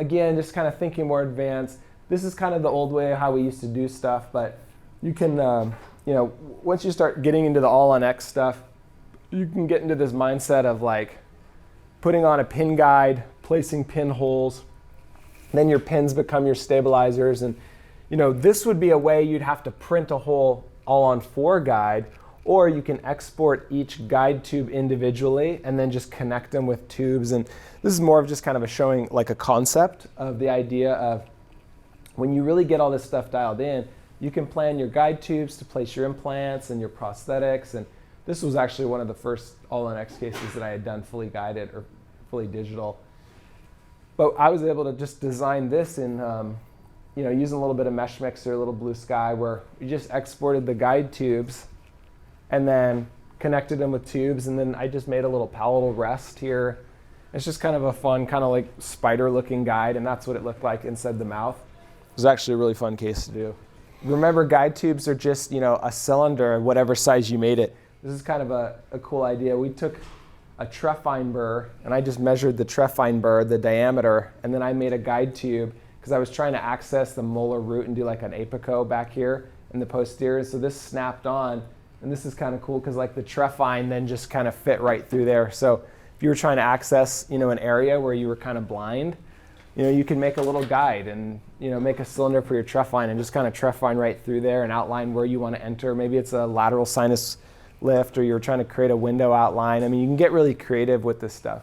again, just kind of thinking more advanced. This is kind of the old way of how we used to do stuff, but you can, once you start getting into the all on X stuff, you can get into this mindset of like putting on a pin guide, placing pin holes, then your pins become your stabilizers. And this would be a way you'd have to print a whole all-on-4 guide, or you can export each guide tube individually and then just connect them with tubes. And this is more of just kind of showing like a concept of the idea of when you really get all this stuff dialed in, you can plan your guide tubes to place your implants and your prosthetics. And this was actually one of the first all-on-X cases that I had done fully guided or fully digital. But I was able to just design this in, using a little bit of Mesh Mixer, a little Blue Sky, where we just exported the guide tubes and then connected them with tubes, and then I just made a little palatal rest here. It's just kind of a fun, kind of like spider-looking guide, and that's what it looked like inside the mouth. It was actually a really fun case to do. Remember, guide tubes are just, a cylinder, whatever size you made it. This is kind of a cool idea. We took a trephine burr, and I just measured the trephine burr, the diameter, and then I made a guide tube because I was trying to access the molar root and do like an apico back here in the posterior. So this snapped on, and this is kind of cool because like the trephine then just kind of fit right through there. So if you were trying to access, an area where you were kind of blind, you can make a little guide and, make a cylinder for your trephine and just kind of trephine right through there and outline where you want to enter. Maybe it's a lateral sinus lift, or you're trying to create a window outline. I mean, you can get really creative with this stuff.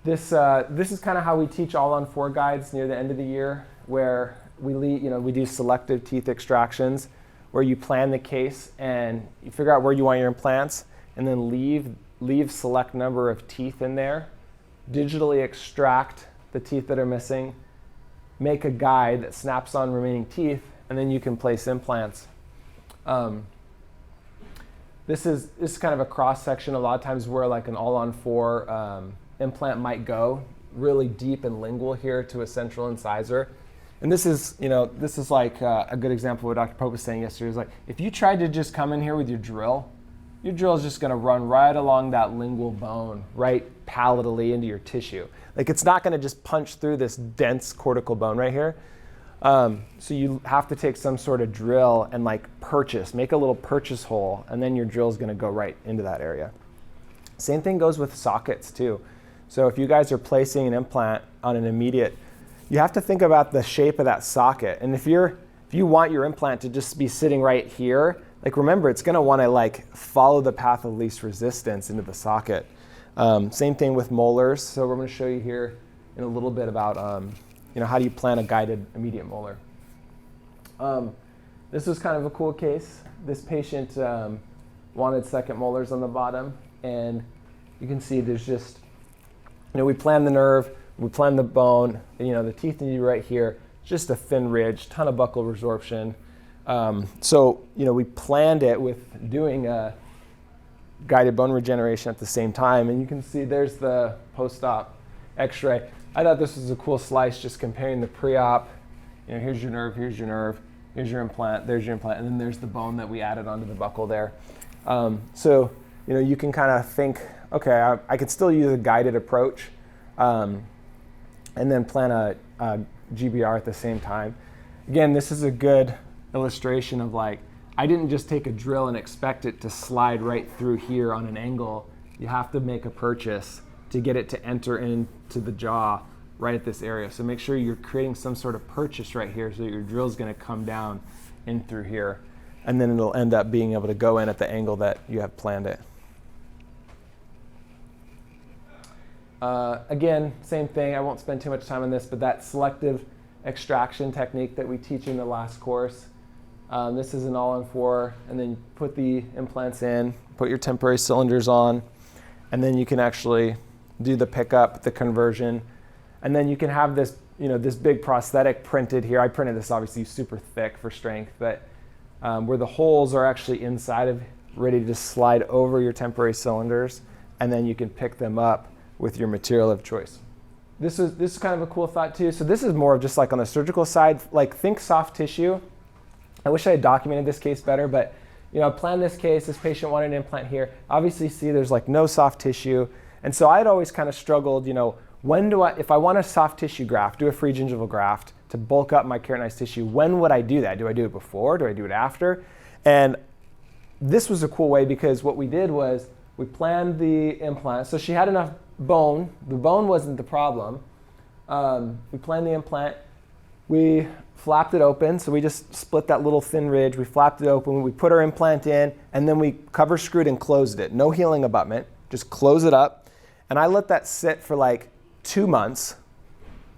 This is kind of how we teach all-on-4 guides near the end of the year, where we do selective teeth extractions, where you plan the case and you figure out where you want your implants, and then leave select number of teeth in there, digitally extract the teeth that are missing, make a guide that snaps on remaining teeth, and then you can place implants. This is kind of a cross section a lot of times where like an all-on-4 implant might go, really deep and lingual here to a central incisor. And this is like a good example of what Dr. Pope was saying yesterday. Is like if you tried to just come in here with your drill is just going to run right along that lingual bone, right palatally into your tissue. Like it's not going to just punch through this dense cortical bone right here. So you have to take some sort of drill and like make a little purchase hole, and then your drill is going to go right into that area. Same thing goes with sockets too. So if you guys are placing an implant on an immediate, you have to think about the shape of that socket. And if you want your implant to just be sitting right here, like remember, it's going to want to like follow the path of least resistance into the socket. Same thing with molars. So we're going to show you here in a little bit about how do you plan a guided immediate molar. This was kind of a cool case. This patient wanted second molars on the bottom, and you can see there's just, we plan the nerve, we plan the bone, the teeth need to be right here, just a thin ridge, ton of buccal resorption. So we planned it with doing a guided bone regeneration at the same time, and you can see there's the post-op x-ray. I thought this was a cool slice, just comparing the pre-op, here's your nerve, here's your implant, there's your implant, and then there's the bone that we added onto the buccal there. So you can kind of think, okay, I could still use a guided approach, and then plan a GBR at the same time. Again, this is a good illustration of like, I didn't just take a drill and expect it to slide right through here on an angle. You have to make a purchase to get it to enter into the jaw right at this area. So make sure you're creating some sort of purchase right here so that your drill is going to come down in through here. And then it'll end up being able to go in at the angle that you have planned it. Again, same thing. I won't spend too much time on this, but that selective extraction technique that we teach in the last course. This is an all-on-4, and then you put the implants in, put your temporary cylinders on, and then you can actually do the pickup, the conversion, and then you can have this, this big prosthetic printed here. I printed this obviously super thick for strength, but where the holes are actually inside of, ready to slide over your temporary cylinders, and then you can pick them up with your material of choice. This is kind of a cool thought too. So this is more of just like on the surgical side, like think soft tissue. I wish I had documented this case better, but I planned this case. This patient wanted an implant here. Obviously see there's like no soft tissue, And so I'd always kind of struggled, when do if I want a soft tissue graft, do a free gingival graft to bulk up my keratinized tissue, when would I do that? Do I do it before? Do I do it after? And this was a cool way because what we did was we planned the implant. So she had enough bone. The bone wasn't the problem. We planned the implant. We flapped it open. So we just split that little thin ridge. We flapped it open. We put our implant in, and then we cover screwed and closed it. No healing abutment. Just close it up. And I let that sit for like 2 months.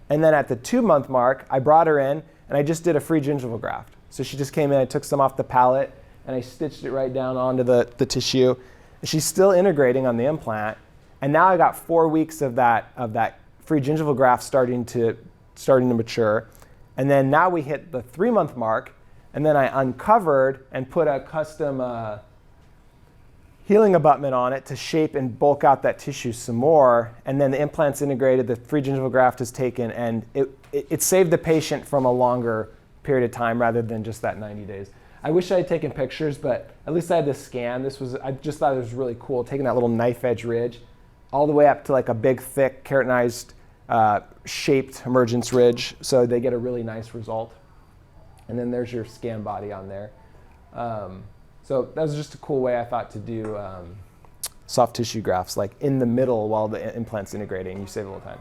And then at the 2-month mark, I brought her in, and I just did a free gingival graft. So she just came in. I took some off the palate, and I stitched it right down onto the tissue. She's still integrating on the implant, and now I got 4 weeks of that free gingival graft starting to mature, and then now we hit the 3-month mark, and then I uncovered and put a custom healing abutment on it to shape and bulk out that tissue some more, and then the implant's integrated, the free gingival graft is taken, and it saved the patient from a longer period of time rather than just that 90 days. I wish I had taken pictures, but at least I had this scan. I just thought it was really cool, taking that little knife edge ridge all the way up to like a big, thick, keratinized, shaped emergence ridge. So they get a really nice result. And then there's your scan body on there. So that was just a cool way I thought to do soft tissue grafts, like in the middle while the implant's integrating. You save a little time.